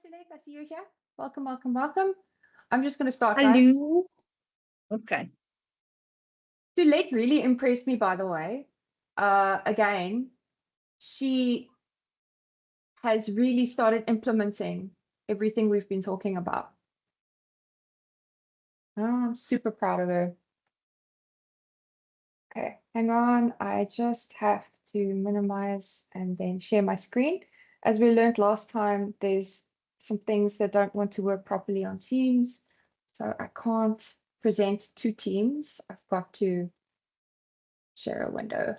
Juliet, I see you here. Welcome, welcome, welcome. I'm just going to start, guys. Hello. Okay. Juliet really impressed me, by the way. Again, she has really started implementing everything we've been talking about. Oh, I'm super proud of her. Okay, hang on. I just have to minimize and then share my screen. As we learned last time, there's some things that don't want to work properly on Teams. So I can't present two teams. I've got to share a window.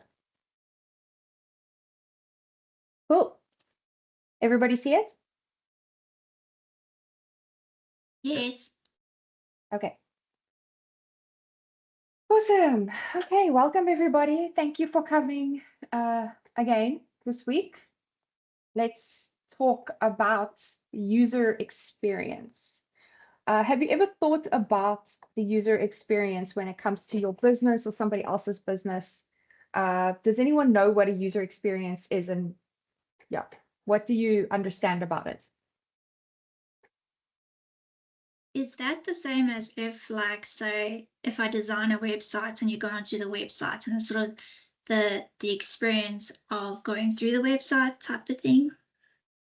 Cool. Everybody see it? Yes. Okay. Awesome. Okay, welcome everybody. Thank you for coming again this week. Let's talk about user experience. Have you ever thought about the user experience when it comes to your business or somebody else's business? Does anyone know what a user experience is, and yeah, what do you understand about it? Is that the same as if, like, say, if I design a website and you go onto the website and it's sort of the experience of going through the website type of thing?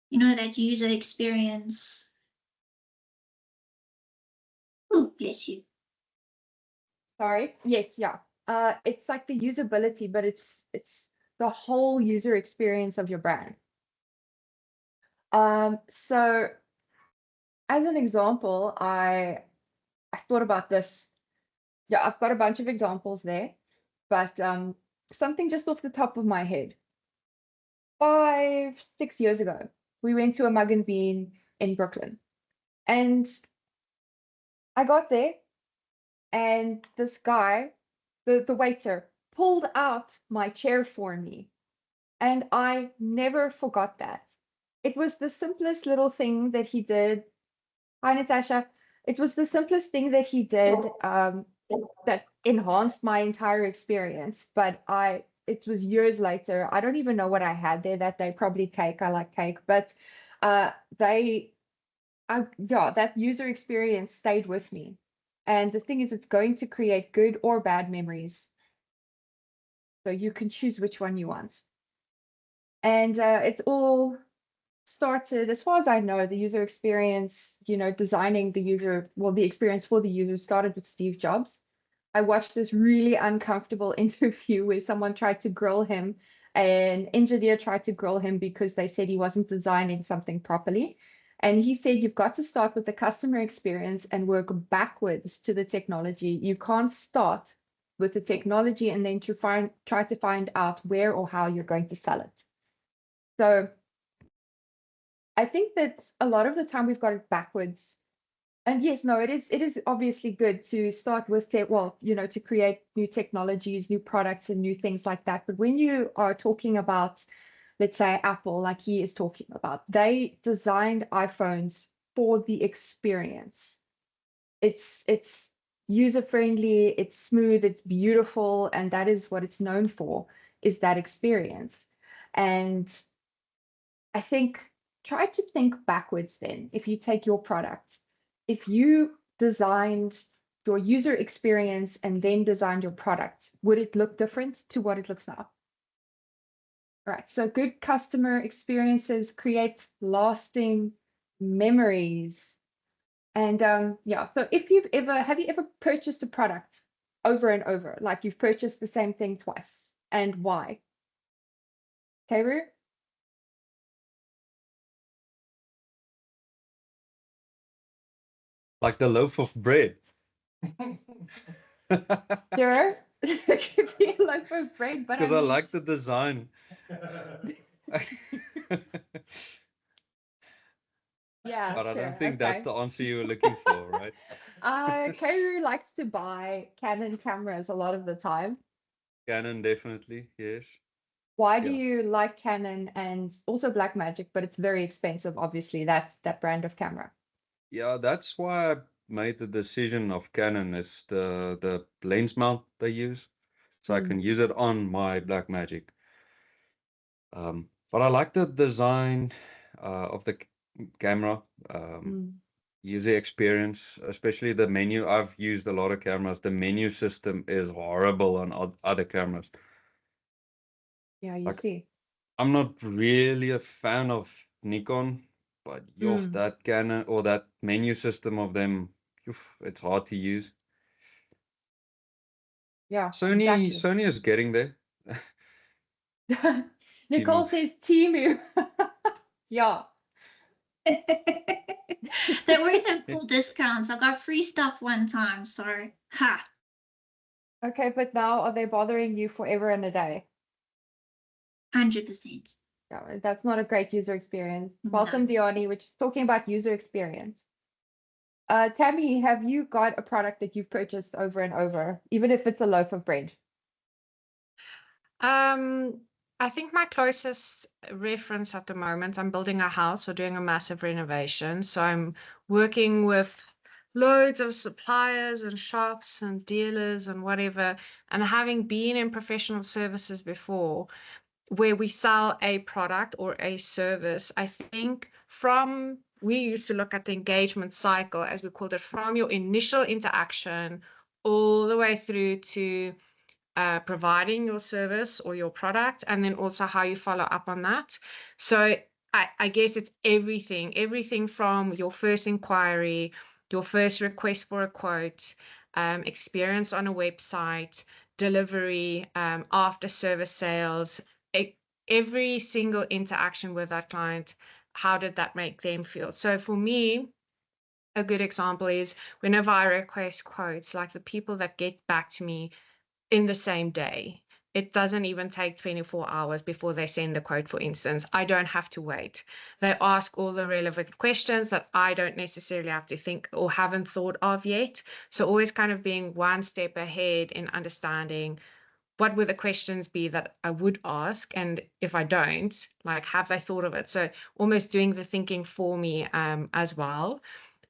You know, that user experience. Oh, bless you. Sorry. Yes, yeah. It's like the usability, but it's the whole user experience of your brand. So as an example, I thought about this. Yeah, I've got a bunch of examples there, but something just off the top of my head. 5, 6 years ago, we went to a Mug and Bean in Brooklyn, and I got there, and this guy, the waiter, pulled out my chair for me, and I never forgot that. It was the simplest little thing that he did. Hi, Natasha. It was the simplest thing that he did that enhanced my entire experience. But it was years later. I don't even know what I had there that day. Probably cake. I like cake. But yeah, that user experience stayed with me. And the thing is, it's going to create good or bad memories. So you can choose which one you want. And it's all started, as far as I know, the user experience, designing the experience for the user started with Steve Jobs. I watched this really uncomfortable interview where someone tried to grill him, an engineer tried to grill him because they said he wasn't designing something properly. And he said, you've got to start with the customer experience and work backwards to the technology. You can't start with the technology and then try to find out where or how you're going to sell it. So I think that a lot of the time we've got it backwards. And yes, no, it is obviously good to start with to create new technologies, new products, and new things like that. But when you are talking about, let's say, Apple, like he is talking about, they designed iPhones for the experience. It's user-friendly, it's smooth, it's beautiful, and that is what it's known for, is that experience. And I think try to think backwards then. If you take your product, if you designed your user experience and then designed your product, would it look different to what it looks now? All right, so good customer experiences create lasting memories. And yeah, so have you ever purchased a product over and over, like you've purchased the same thing twice, and why? Kairu? Like the loaf of bread. Sure. It could be a loaf of bread, but Because I like the design. Yeah, But I sure. don't think that's Okay. the answer you were looking for, right? Kairu likes to buy Canon cameras a lot of the time. Canon, definitely, yes. Why do Yeah. you like Canon and also Blackmagic, but it's very expensive, obviously, that's that brand of camera. Yeah, that's why I made the decision of Canon is the lens mount they use. So I can use it on my Blackmagic. But I like the design of the camera, user experience, especially the menu. I've used a lot of cameras. The menu system is horrible on other cameras. Yeah, you Like, see. I'm not really a fan of Nikon, but that Canon or that menu system of them, it's hard to use. Yeah, exactly. Sony is getting there. Nicole says Timu. Yeah. They're worth them full discounts. I got free stuff one time, so ha. Okay, but now are they bothering you forever and a day? 100%. Yeah, that's not a great user experience. No. Welcome, Diani, which is talking about user experience. Tammy, have you got a product that you've purchased over and over, even if it's a loaf of bread? I think my closest reference at the moment, I'm building a house or doing a massive renovation. So I'm working with loads of suppliers and shops and dealers and whatever. And having been in professional services before, where we sell a product or a service, I think we used to look at the engagement cycle, as we called it, from your initial interaction all the way through to providing your service or your product, and then also how you follow up on that. So I guess it's everything from your first inquiry, your first request for a quote, experience on a website, delivery, after service sales, every interaction with that client. How did that make them feel? So for me, a good example is whenever I request quotes, like the people that get back to me in the same day. It doesn't even take 24 hours before they send the quote, for instance. I don't have to wait. They ask all the relevant questions that I don't necessarily have to think or haven't thought of yet. So always kind of being one step ahead in understanding what would the questions be that I would ask, and if I don't, like, have they thought of it? So almost doing the thinking for me as well.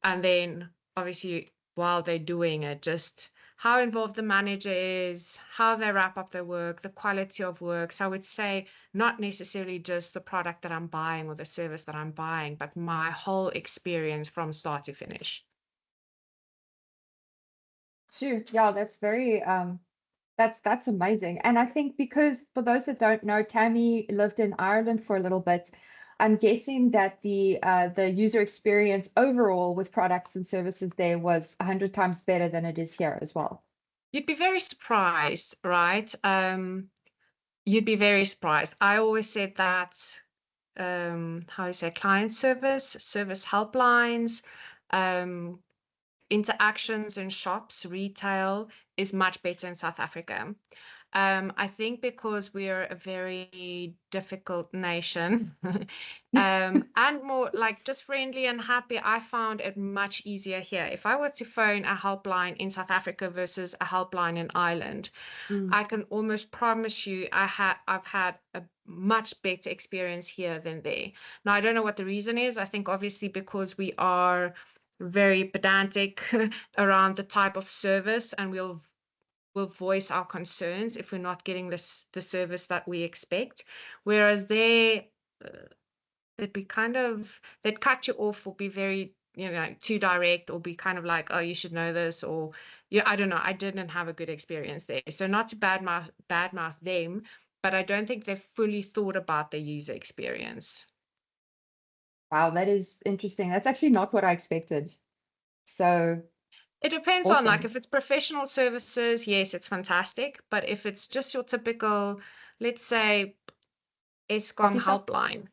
And then obviously while they're doing it, just how involved the manager is, how they wrap up their work, the quality of work. So I would say not necessarily just the product that I'm buying or the service that I'm buying, but my whole experience from start to finish. Sure. Yeah, that's very that's amazing. And I think because for those that don't know, Tammy lived in Ireland for a little bit. I'm guessing that the user experience overall with products and services there was 100 times better than it is here as well. You'd be very surprised, right? You'd be very surprised. I always said that, how do you say, client service helplines, interactions in shops, retail is much better in South Africa. I think because we're a very difficult nation, and more like just friendly and happy, I found it much easier here. If I were to phone a helpline in South Africa versus a helpline in Ireland, I can almost promise you I've had a much better experience here than there. Now, I don't know what the reason is. I think obviously because we are very pedantic around the type of service, and we'll voice our concerns if we're not getting the service that we expect. Whereas they'd cut you off or be very, too direct, or be kind of like, oh, you should know this, or I don't know. I didn't have a good experience there. So not to badmouth them, but I don't think they've fully thought about the user experience. Wow, that is interesting. That's actually not what I expected. So it depends on, like, if it's professional services, yes, it's fantastic. But if it's just your typical, let's say, Eskom helpline,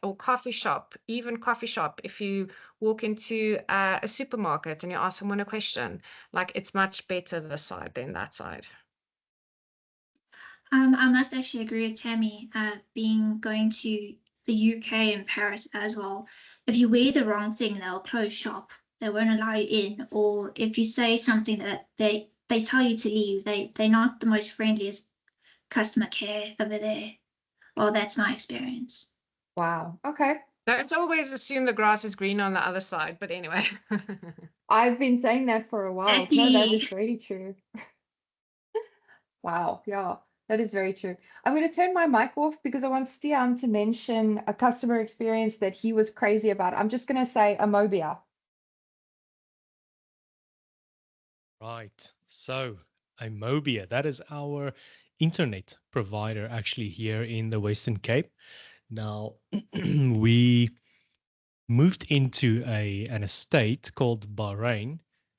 or coffee shop, even coffee shop, if you walk into a supermarket and you ask someone a question, like, it's much better this side than that side. I must actually agree with Tammy, going to the UK and Paris as well. If you wear the wrong thing, they'll close shop. They won't allow you in. Or if you say something that they tell you to leave, they're not the most friendliest customer care over there. Well, that's my experience. Wow. Okay. Don't always assume the grass is green on the other side, but anyway. I've been saying that for a while. No, that is very true. Wow. Yeah. That is very true. I'm going to turn my mic off because I want Stian to mention a customer experience that he was crazy about. I'm just going to say Amobia. Right. So, Imobia, that is our internet provider actually here in the Western Cape. Now, we moved into an estate called Bahrain,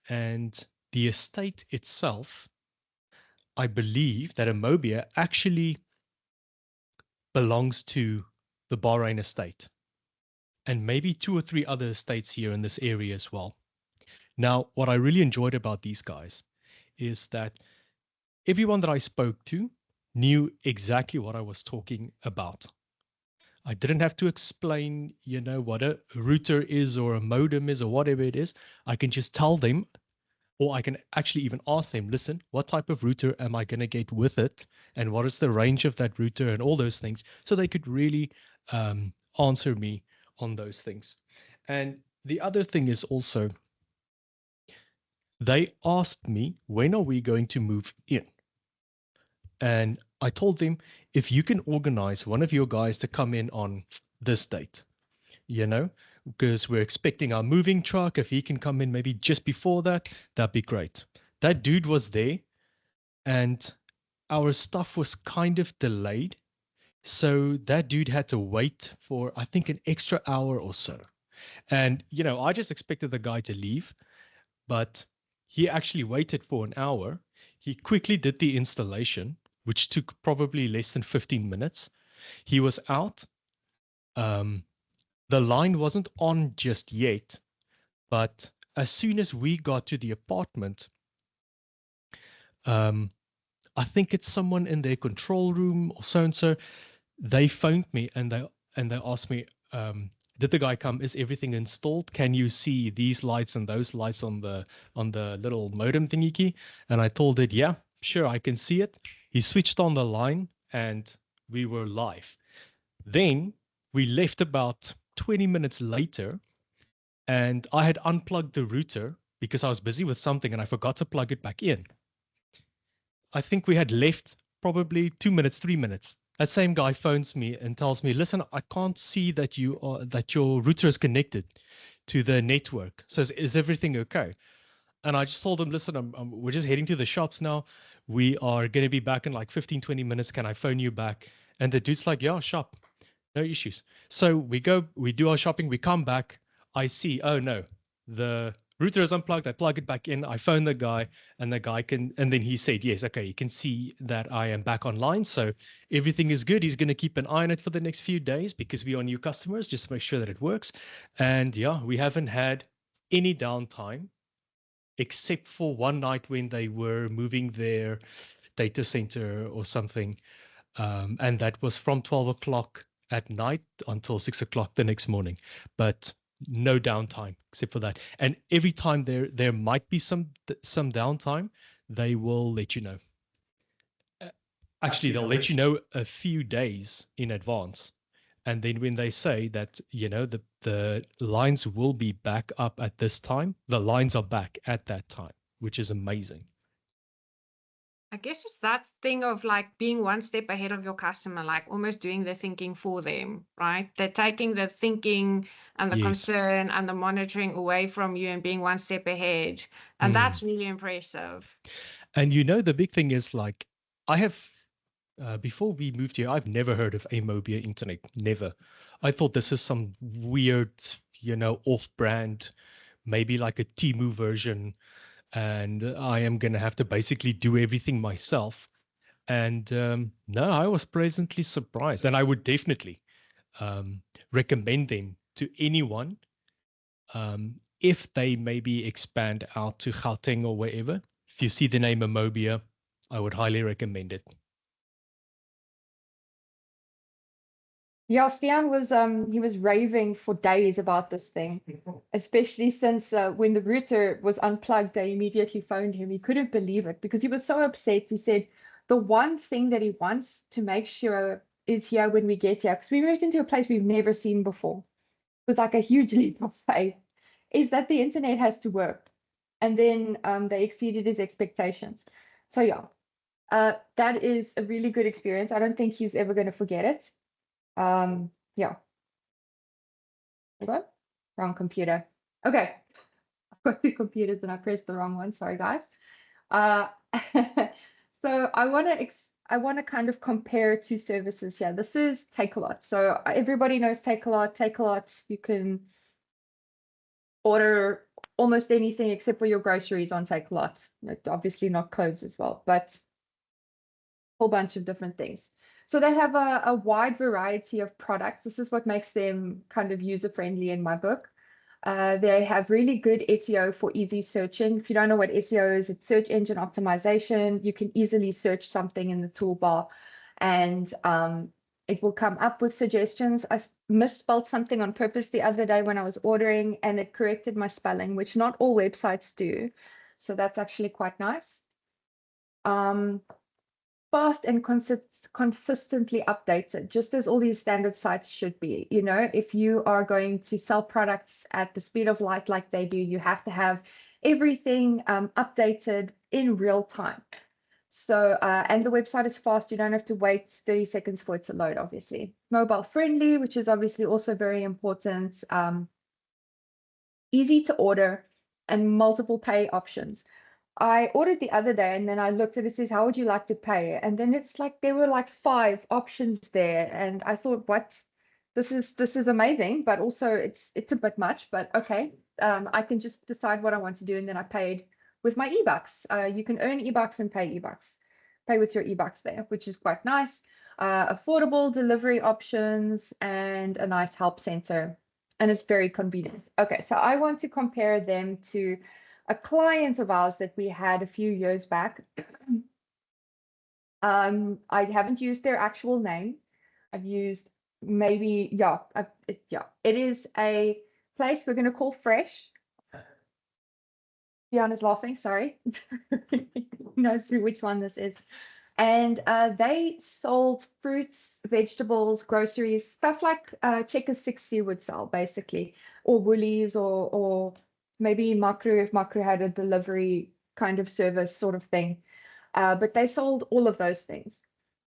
and the estate itself, I believe that Imobia actually belongs to the Bahrain estate and maybe 2 or 3 other estates here in this area as well. Now, what I really enjoyed about these guys is that everyone that I spoke to knew exactly what I was talking about. I didn't have to explain, what a router is or a modem is or whatever it is. I can just tell them, or I can actually even ask them, listen, what type of router am I going to get with it? And what is the range of that router and all those things? So they could really answer me on those things. And the other thing is also, they asked me, when are we going to move in? And I told them, if you can organize one of your guys to come in on this date, because we're expecting our moving truck, if he can come in maybe just before that, that'd be great. That dude was there and our stuff was kind of delayed. So that dude had to wait for, I think, an extra hour or so. And, I just expected the guy to leave, but he actually waited for an hour. He quickly did the installation, which took probably less than 15 minutes. He was out. The line wasn't on just yet, but as soon as we got to the apartment, I think it's someone in their control room or so and so. They phoned me and they asked me, did the guy come? Is everything installed? Can you see these lights and those lights on the little modem thingy? And I told it, yeah, sure, I can see it. He switched on the line and we were live. Then we left about 20 minutes later and I had unplugged the router because I was busy with something and I forgot to plug it back in. I think we had left probably 2 minutes, 3 minutes. That same guy phones me and tells me, listen, I can't see that your router is connected to the network. So is everything okay? And I just told him, listen, we're just heading to the shops now. We are going to be back in like 15, 20 minutes. Can I phone you back? And the dude's like, yeah, shop. No issues. So we do our shopping. We come back. I see, oh no, the router is unplugged. I plug it back in. I phone the guy and then he said, yes, okay, you can see that I am back online. So everything is good. He's going to keep an eye on it for the next few days because we are new customers, just to make sure that it works. And yeah, we haven't had any downtime except for one night when they were moving their data center or something. And that was from 12 o'clock at night until 6 o'clock the next morning. But no downtime except for that. And every time there might be some downtime, they will let you know. Actually, they'll let you know a few days in advance. And then when they say that, the lines will be back up at this time, the lines are back at that time, which is amazing. I guess it's that thing of like being one step ahead of your customer, like almost doing the thinking for them, right? They're taking the thinking and the Yes. concern and the monitoring away from you and being one step ahead. And that's really impressive. And the big thing is like, I have, before we moved here, I've never heard of Amobia Internet, never. I thought this is some weird, off-brand, maybe like a Temu version, and I am going to have to basically do everything myself. And no, I was pleasantly surprised. And I would definitely recommend them to anyone if they maybe expand out to Gauteng or wherever. If you see the name Amobia, I would highly recommend it. Yeah, Stian was he was raving for days about this thing, especially since when the router was unplugged, they immediately phoned him. He couldn't believe it because he was so upset. He said the one thing that he wants to make sure is here when we get here, because we moved into a place we've never seen before. It was like a huge leap of faith, is that the internet has to work. And then they exceeded his expectations. So yeah, That is a really good experience. I don't think he's ever going to forget it. Yeah. Hold on. Wrong computer. Okay. I've got two computers and I pressed the wrong one. Sorry, guys. Uh, so I want to kind of compare two services here. This is Takealot. So everybody knows Takealot. Takealot, you can order almost anything except for your groceries on Takealot. Obviously not clothes as well, but a whole bunch of different things. So they have a wide variety of products. This is what makes them kind of user-friendly in my book. They have really good SEO for easy searching. If you don't know what SEO is, it's search engine optimization. You can easily search something in the toolbar and it will come up with suggestions. I misspelled something on purpose the other day when I was ordering and it corrected my spelling, which not all websites do. So that's actually quite nice. Fast and consistently updated, just as all these standard sites should be. You know, if you are going to sell products at the speed of light like they do, you have to have everything updated in real time. So, and the website is fast. You don't have to wait 30 seconds for it to load, obviously. Mobile friendly, which is obviously also very important. Easy to order and multiple pay options. I ordered the other day and then I looked at it, says, how would you like to pay? And then it's like there were like 5 options there. And I thought, what? This is amazing, but also it's a bit much, but okay. I can just decide what I want to do. And then I paid with my eBucks. You can earn eBucks and pay eBucks. Pay with your eBucks there, which is quite nice. Affordable delivery options and a nice help center. And it's very convenient. Okay, so I want to compare them to a client of ours that we had a few years back. I haven't used their actual name. I've used maybe, it is a place we're going to call Fresh. Diana's laughing, sorry. Knows which one this is. And they sold fruits, vegetables, groceries, stuff like Checkers 60 would sell, basically, or Woolies or maybe Makro, if Makro had a delivery kind of service sort of thing. But they sold all of those things.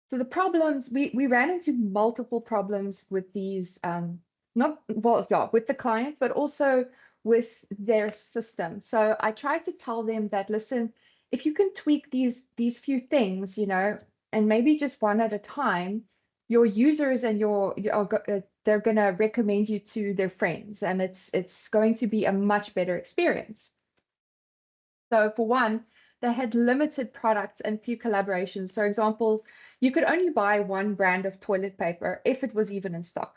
So the problems, we ran into multiple problems with these, with the clients, but also with their system. So I tried to tell them that, listen, if you can tweak these few things, you know, and maybe just one at a time, your users and they're going to recommend you to their friends, and it's going to be a much better experience. So for one, they had limited products and few collaborations. So examples, you could only buy one brand of toilet paper if it was even in stock,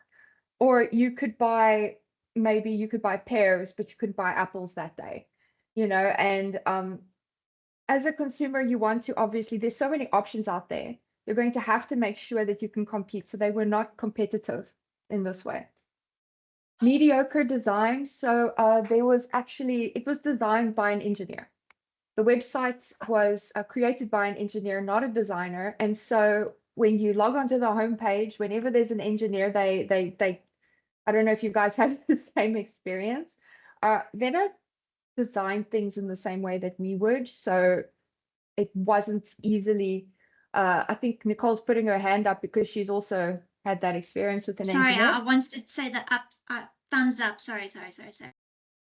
or you could buy pears, but you couldn't buy apples that day, you know. And as a consumer, you want to, obviously, there's so many options out there. You're going to have to make sure that you can compete. So they were not competitive in this way. Mediocre design. So it was designed by an engineer. The website was created by an engineer, not a designer. And so when you log onto the homepage, whenever there's an engineer, they I don't know if you guys had the same experience. They don't design things in the same way that we would. So it wasn't easily, I think Nicole's putting her hand up because she's also had that experience with an engineer. Sorry, I wanted to say the thumbs up. Sorry.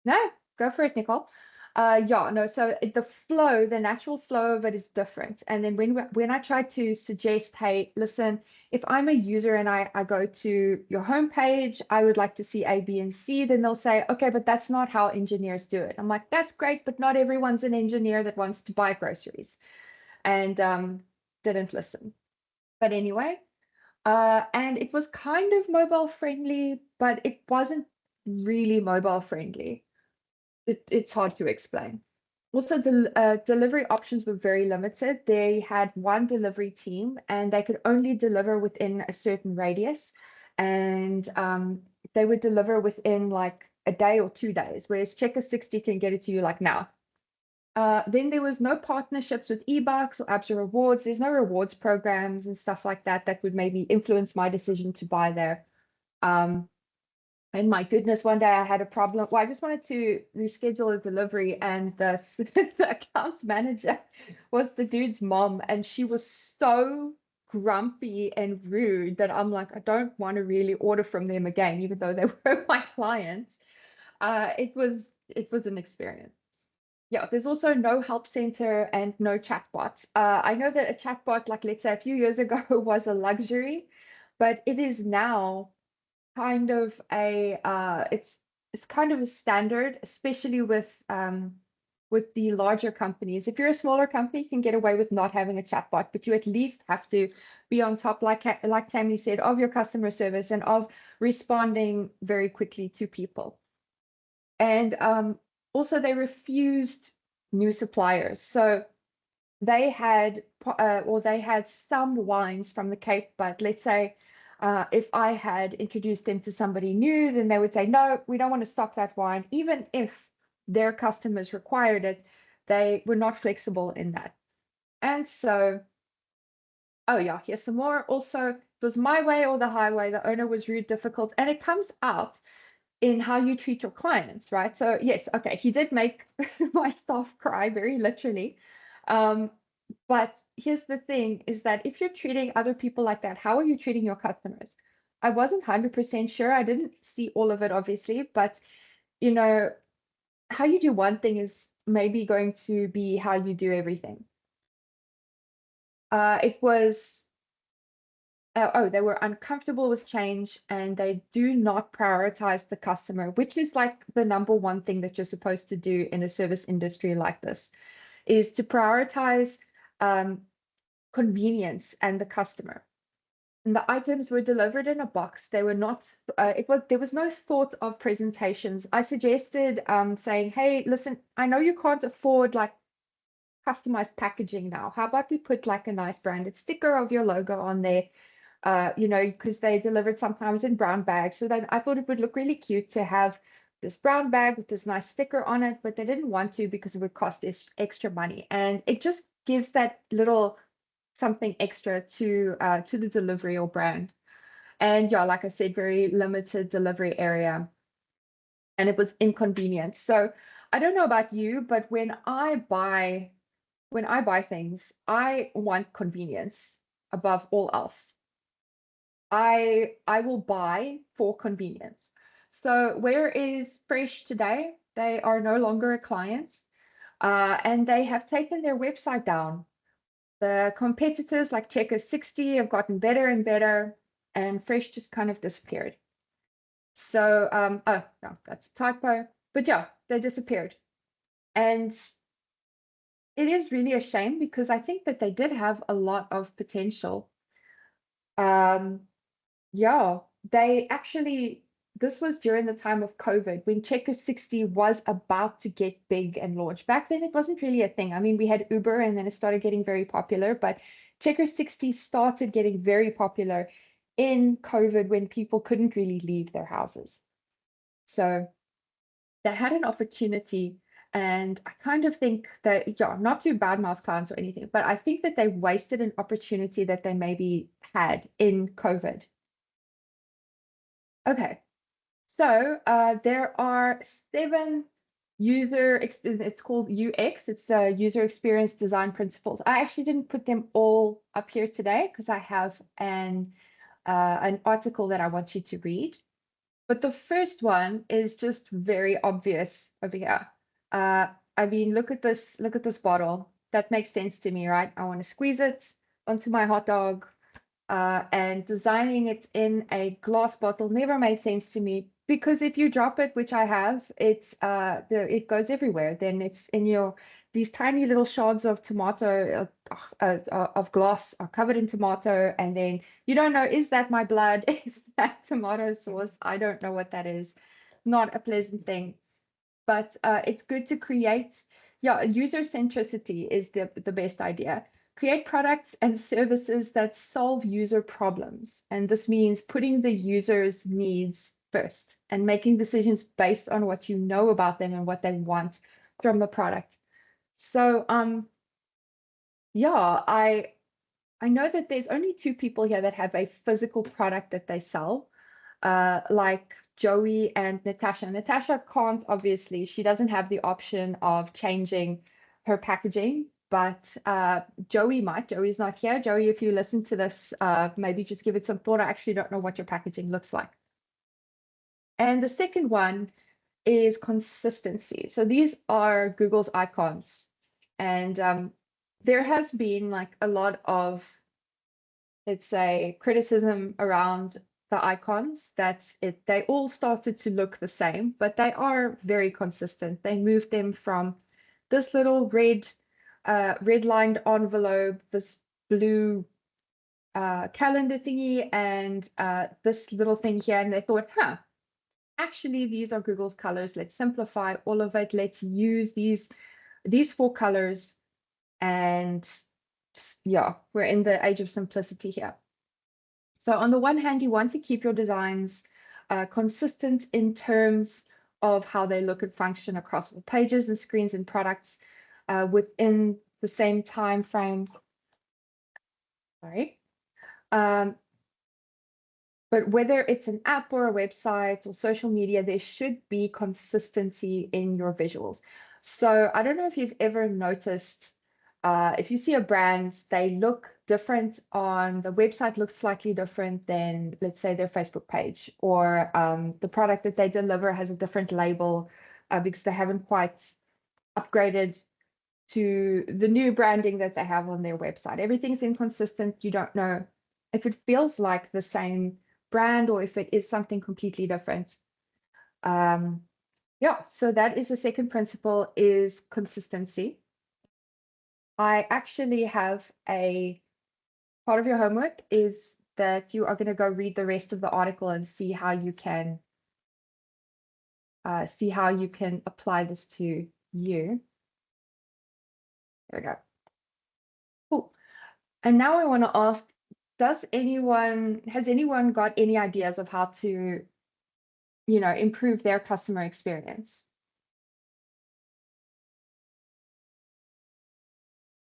No, go for it, Nicole. So the natural flow of it is different. And then when I try to suggest, hey, listen, if I'm a user and I go to your homepage, I would like to see A, B, and C, then they'll say, okay, but that's not how engineers do it. I'm like, that's great, but not everyone's an engineer that wants to buy groceries. And didn't listen. But anyway, and it was kind of mobile friendly, but it wasn't really mobile friendly. It's hard to explain. Also, the delivery options were very limited. They had one delivery team and they could only deliver within a certain radius. And they would deliver within like a day or 2 days, whereas Checkers 60 can get it to you like now. Then there was no partnerships with eBucks or Absa Rewards. There's no rewards programs and stuff like that that would maybe influence my decision to buy there. And my goodness, one day I had a problem. Well, I just wanted to reschedule a delivery, and the, the accounts manager was the dude's mom, and she was so grumpy and rude that I'm like, I don't want to really order from them again, even though they were my clients. It was an experience. Yeah, there's also no help center and no chatbots. I know that a chatbot, like let's say a few years ago, was a luxury, but it is now kind of a it's kind of a standard, especially with the larger companies. If you're a smaller company, you can get away with not having a chatbot, but you at least have to be on top, like Tammy said, of your customer service and of responding very quickly to people. And also they refused new suppliers. So they had some wines from the Cape, but let's say if I had introduced them to somebody new, then they would say, no, we don't want to stock that wine. Even if their customers required it, they were not flexible in that. And so, oh yeah, here's some more. Also, it was my way or the highway. The owner was rude, difficult, and it comes out in how you treat your clients, right? So yes, okay, he did make my staff cry, very literally. But here's the thing is that if you're treating other people like that, how are you treating your customers? I wasn't 100% sure. I didn't see all of it, obviously, but you know, how you do one thing is maybe going to be how you do everything. It was they were uncomfortable with change, and they do not prioritize the customer, which is like the number one thing that you're supposed to do in a service industry like this, is to prioritize convenience and the customer. And the items were delivered in a box. They were not, there was no thought of presentations. I suggested saying, hey, listen, I know you can't afford like customized packaging now. How about we put like a nice branded sticker of your logo on there? Because they delivered sometimes in brown bags. So then I thought it would look really cute to have this brown bag with this nice sticker on it, but they didn't want to because it would cost extra money. And it just gives that little something extra to the delivery or brand. And yeah, like I said, very limited delivery area. And it was inconvenient. So I don't know about you, but when I buy things, I want convenience above all else. I will buy for convenience. So where is Fresh today? They are no longer a client, and they have taken their website down. The competitors like Checkers 60 have gotten better and better, and Fresh just kind of disappeared. So, oh no, that's a typo. But yeah, they disappeared. And it is really a shame because I think that they did have a lot of potential. Yeah, they actually, this was during the time of COVID when Checkers 60 was about to get big and launch. Back then, it wasn't really a thing. I mean, we had Uber and then it started getting very popular, but Checkers 60 started getting very popular in COVID when people couldn't really leave their houses. So they had an opportunity, and I kind of think that, yeah, not to badmouth clients or anything, but I think that they wasted an opportunity that they maybe had in COVID. Okay, so there are 7 it's called UX, it's the user experience design principles. I actually didn't put them all up here today because I have an article that I want you to read. But the first one is just very obvious over here. I mean, look at this bottle. That makes sense to me, right? I want to squeeze it onto my hot dog. And designing it in a glass bottle never made sense to me, because if you drop it, which I have, it goes everywhere. Then it's in these tiny little shards of tomato of glass are covered in tomato, and then you don't know, is that my blood? Is that tomato sauce? I don't know what that is. Not a pleasant thing, but it's good to create. Yeah, user centricity is the best idea. Create products and services that solve user problems. And this means putting the user's needs first and making decisions based on what you know about them and what they want from the product. So, yeah, I know that there's only 2 people here that have a physical product that they sell. Like Joey and Natasha. Natasha can't, obviously, she doesn't have the option of changing her packaging, but Joey might. Joey's not here. Joey, if you listen to this, maybe just give it some thought. I actually don't know what your packaging looks like. And the second one is consistency. So these are Google's icons. And there has been like a lot of, let's say, criticism around the icons. That's it. They all started to look the same, but they are very consistent. They moved them from this little red lined envelope, this blue calendar thingy, and this little thing here. And they thought, actually, these are Google's colors. Let's simplify all of it. Let's use these 4 colors. And yeah, we're in the age of simplicity here. So on the one hand, you want to keep your designs consistent in terms of how they look and function across all pages and screens and products within the same time frame. Sorry. But whether it's an app or a website or social media, there should be consistency in your visuals. So I don't know if you've ever noticed, if you see a brand, they look different on the website, looks slightly different than, let's say, their Facebook page, or the product that they deliver has a different label because they haven't quite upgraded to the new branding that they have on their website. Everything's inconsistent. You don't know if it feels like the same brand or if it is something completely different. Yeah, so that is the second principle, is consistency. I actually have a part of your homework is that you are going to go read the rest of the article and see how you can apply this to you. There we go. Cool. And now I want to ask, has anyone got any ideas of how to, improve their customer experience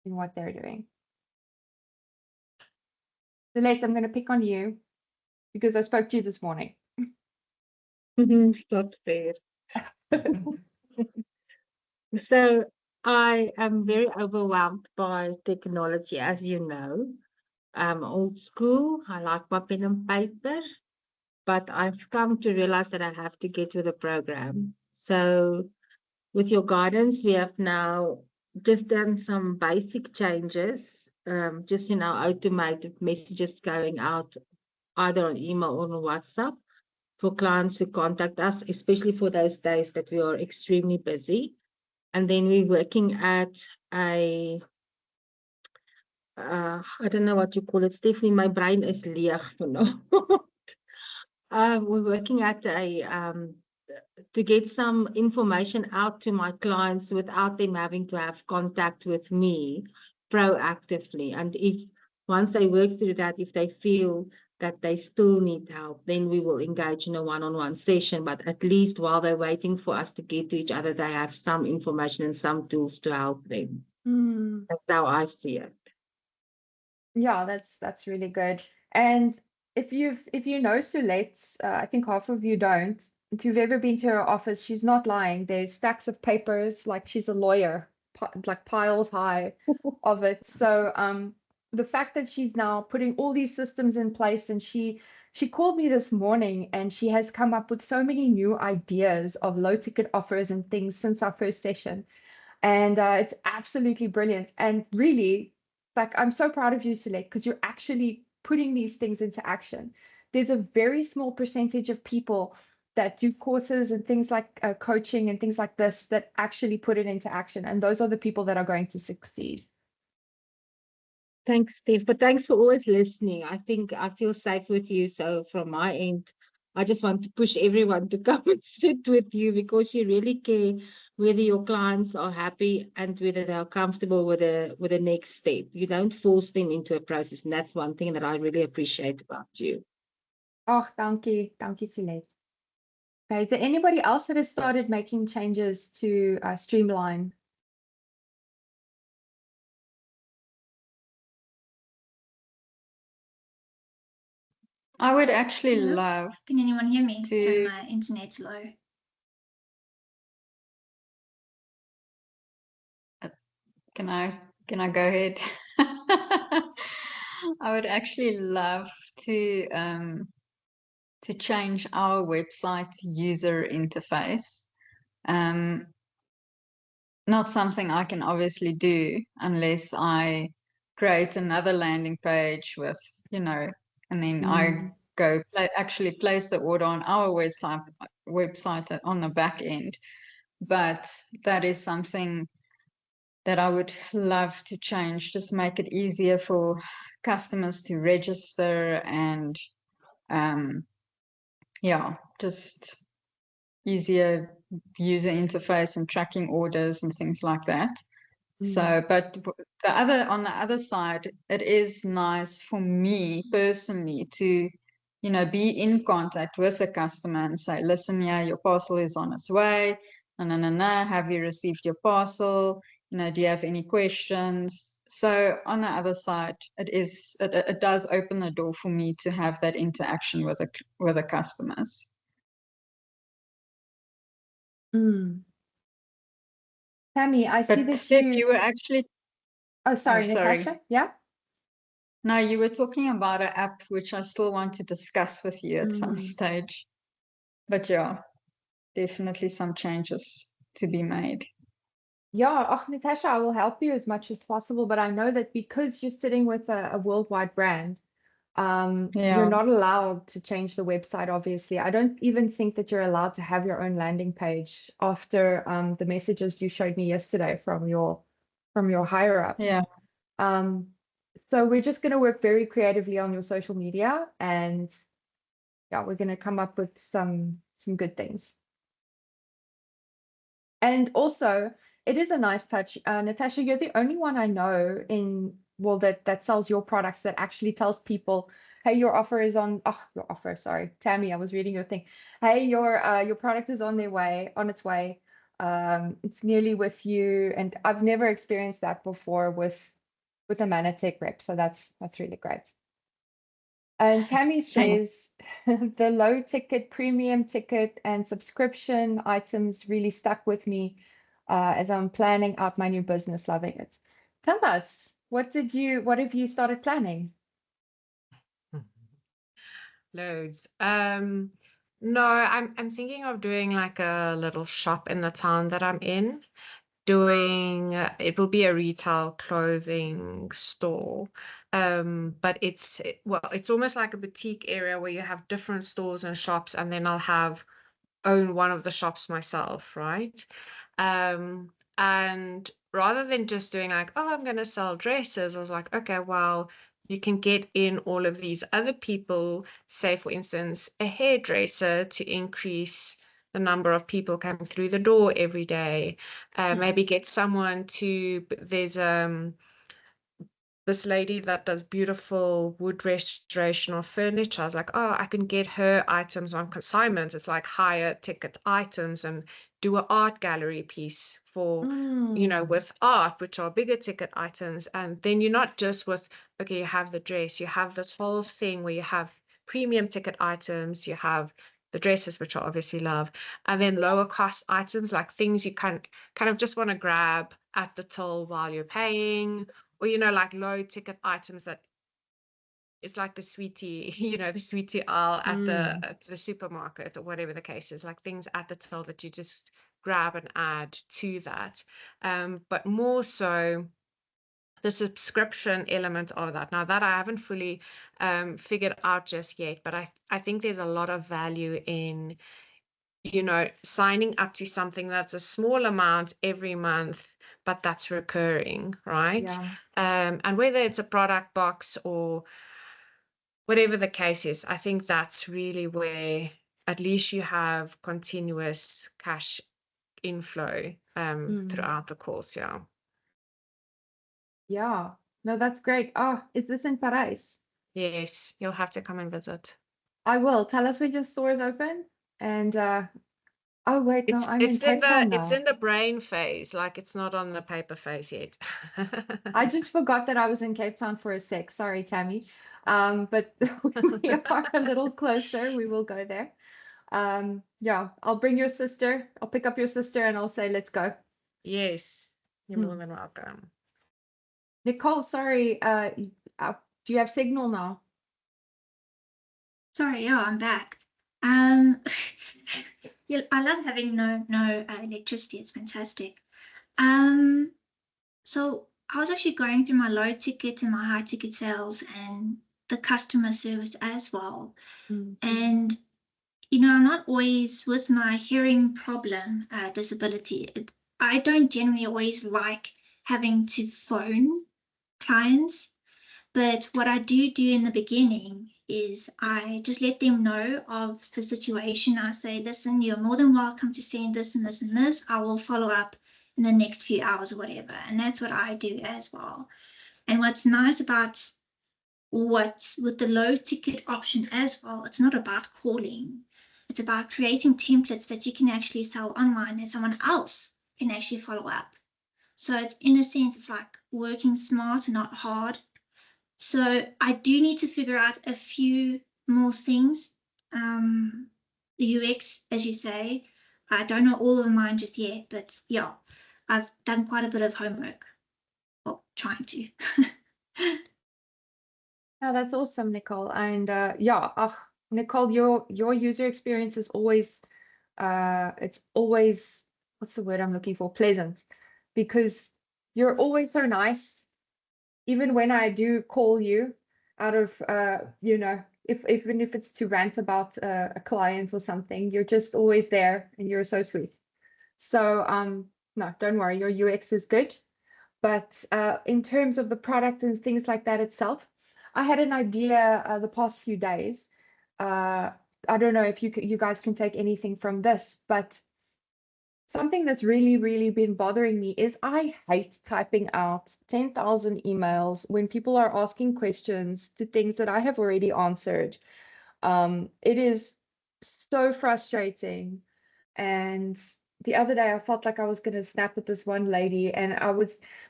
in what they're doing? Delete, I'm going to pick on you because I spoke to you this morning. It's not fair. So I am very overwhelmed by technology, as you know. I'm old school. I like my pen and paper, but I've come to realize that I have to get with the program. So with your guidance, we have now just done some basic changes, just in our automated messages going out either on email or on WhatsApp for clients who contact us, especially for those days that we are extremely busy. And then we're working at I don't know what you call it, Stephanie, my brain is leeg vanaand. We're working at to get some information out to my clients without them having to have contact with me proactively. And once they work through that, if they feel that they still need help, then we will engage in a one-on-one session. But at least while they're waiting for us to get to each other, they have some information and some tools to help them. That's how I see it. Yeah, that's really good. And if you know Sulet, I think half of you don't. If you've ever been to her office, she's not lying. There's stacks of papers, like she's a lawyer, like piles high of it. So the fact that she's now putting all these systems in place, and she called me this morning and she has come up with so many new ideas of low ticket offers and things since our first session. And it's absolutely brilliant. And really, like, I'm so proud of you, Sulet, because you're actually putting these things into action. There's a very small percentage of people that do courses and things like coaching and things like this that actually put it into action. And those are the people that are going to succeed. Thanks, Steve. But thanks for always listening. I think I feel safe with you. So from my end, I just want to push everyone to come and sit with you because you really care whether your clients are happy and whether they're comfortable with the next step. You don't force them into a process. And that's one thing that I really appreciate about you. Oh, dankie. Dankie, Sulet. Okay, is there anybody else that has started making changes to Streamline? I would actually Hello? love Can anyone hear me? Sorry, to. my internet's low. Can I go ahead? I would actually love to change our website user interface. Not something I can obviously do unless I create another landing page with, and then I go actually place the order on our website on the back end. But that is something that I would love to change, just make it easier for customers to register and just easier user interface and tracking orders and things like that. So, but on the other side, it is nice for me personally to, be in contact with the customer and say, listen, yeah, your parcel is on its way. Have you received your parcel? Do you have any questions? So on the other side, it does open the door for me to have that interaction with the customers. Tammy, I see But that Steph, you were actually. Oh, sorry, sorry. Natasha. Yeah. No, you were talking about an app which I still want to discuss with you at some stage. But yeah, definitely some changes to be made. Yeah, Natasha, I will help you as much as possible, but I know that because you're sitting with a worldwide brand, you're not allowed to change the website, obviously. I don't even think that you're allowed to have your own landing page after the messages you showed me yesterday from your higher ups. Yeah. So we're just going to work very creatively on your social media, and yeah, we're going to come up with some good things. And also, it is a nice touch. Natasha, you're the only one I know that sells your products that actually tells people, hey, your offer is on, your offer, sorry. Tammy, I was reading your thing. Hey, your product is on its way. It's nearly with you. And I've never experienced that before with a Manatech rep. So that's really great. And Tammy says the low ticket, premium ticket, and subscription items really stuck with me as I'm planning out my new business. Loving it. Tell us, what have you started planning? Loads. No, I'm thinking of doing like a little shop in the town that I'm in. It will be a retail clothing store. But it's almost like a boutique area where you have different stores and shops, and then I'll own one of the shops myself, right? And rather than just doing like, oh, I'm gonna sell dresses, I was like, okay, well, you can get in all of these other people, say for instance, a hairdresser to increase the number of people coming through the door every day. Maybe get someone there's this lady that does beautiful wood restoration of furniture. I was like, oh, I can get her items on consignment. It's like higher ticket items, and do an art gallery piece for, with art, which are bigger ticket items. And then you're not just with, okay, you have the dress, you have this whole thing where you have premium ticket items, you have the dresses, which I obviously love, and then lower cost items, like things you kind of just want to grab at the till while you're paying, or, like low ticket items that it's like the sweetie, the sweetie aisle at the supermarket, or whatever the case is, like things at the till that you just grab and add to that. But more so the subscription element of that. Now that I haven't fully figured out just yet, but I think there's a lot of value in, signing up to something that's a small amount every month, but that's recurring, right? Yeah. And whether it's a product box or whatever the case is, I think that's really where at least you have continuous cash inflow throughout the course. Yeah. Yeah. No, that's great. Oh, is this in Paris? Yes, you'll have to come and visit. I will. Tell us when your store is open. And oh wait, no, I'm in Cape Town now. It's in the brain phase, like it's not on the paper phase yet. I just forgot that I was in Cape Town for a sec. Sorry, Tammy. But we are a little closer. We will go there. Yeah, I'll bring your sister. I'll pick up your sister and I'll say, let's go. Yes, you're more than welcome. Nicole, sorry, do you have signal now? Sorry, yeah, I'm back. Yeah, I love having no electricity. It's fantastic. So I was actually going through my low ticket and my high ticket sales and the customer service as well. And you know, I'm not always with my hearing problem, disability. I don't generally always like having to phone clients. But what I do in the beginning is I just let them know of the situation. I say, listen, you're more than welcome to send this and this and this. I will follow up in the next few hours or whatever. And that's what I do as well. And what's nice about what's with the low ticket option as well, it's not about calling. It's about creating templates that you can actually sell online that someone else can actually follow up. So it's, in a sense, it's like working smart and not hard. So I do need to figure out a few more things. The UX, as you say, I don't know all of mine just yet, but yeah, I've done quite a bit of homework. Well, trying to. Oh, that's awesome, Nicole. And yeah, Nicole, your user experience is always, it's always, what's the word I'm looking for? Pleasant, because you're always so nice. Even when I do call you out of, you know, even if it's to rant about a client or something, you're just always there and you're so sweet. So no, don't worry, your UX is good. But in terms of the product and things like that itself, I had an idea the past few days. I don't know if you guys can take anything from this, but something that's really been bothering me is I hate typing out 10,000 emails when people are asking questions to things that I have already answered. It is so frustrating. And the other day I felt like I was going to snap at this one lady, and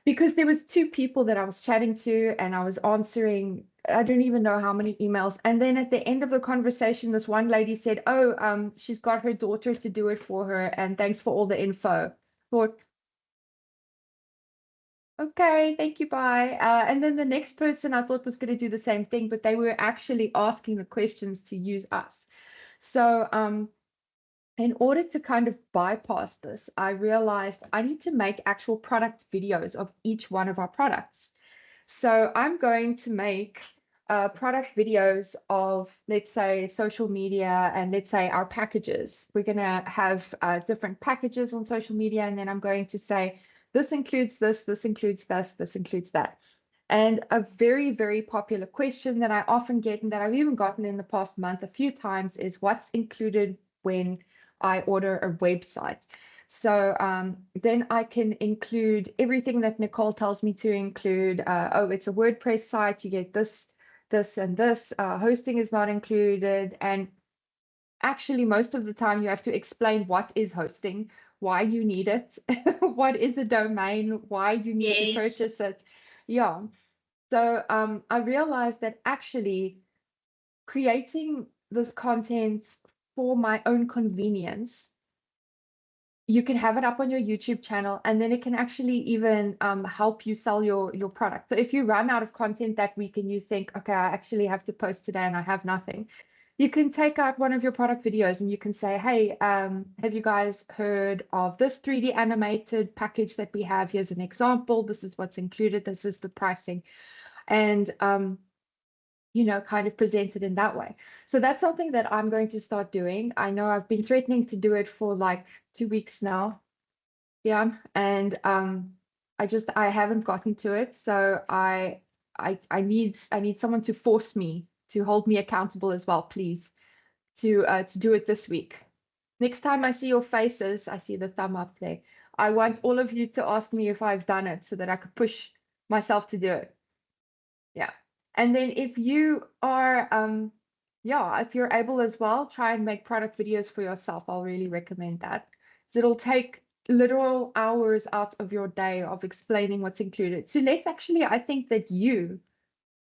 because there was two people that I was chatting to and I was answering, I don't even know how many emails. And then at the end of the conversation, this one lady said, oh, she's got her daughter to do it for her, and thanks for all the info. Thought, okay, thank you, bye. And then the next person I thought was going to do the same thing, but they were actually asking the questions to use us. So in order to kind of bypass this, I realized I need to make actual product videos of each one of our products. So I'm going to make product videos of, let's say, social media, and let's say our packages. We're going to have different packages on social media, and then I'm going to say, this includes this, this includes this, this includes that. And a very popular question that I often get, and that I've even gotten in the past month a few times, is what's included when I order a website. So then I can include everything that Nicole tells me to include. Oh, it's a WordPress site. You get this, this, and this. Hosting is not included. And actually, most of the time, you have to explain what is hosting, why you need it, what is a domain, why you need to purchase it. Yeah. So I realized that actually creating this content for my own convenience, you can have it up on your YouTube channel, and then it can actually even help you sell your product. So if you run out of content that week and you think, okay, I actually have to post today and I have nothing, you can take out one of your product videos and you can say, hey, have you guys heard of this 3D animated package that we have? Here's an example. This is what's included. This is the pricing. And you know, kind of presented in that way. So that's something that I'm going to start doing. I know I've been threatening to do it for like 2 weeks now, yeah, and I haven't gotten to it. So I need someone to force me, to hold me accountable as well, please, to do it this week. Next time I see your faces, I see the thumb up there, I want all of you to ask me if I've done it so that I could push myself to do it. Yeah. And then if you are, yeah, if you're able as well, try and make product videos for yourself. I'll really recommend that. So it'll take literal hours out of your day of explaining what's included. So let's actually, I think that you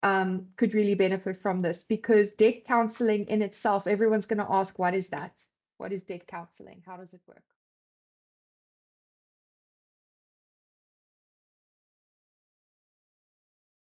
could really benefit from this, because debt counseling in itself, everyone's going to ask, what is that? What is debt counseling? How does it work?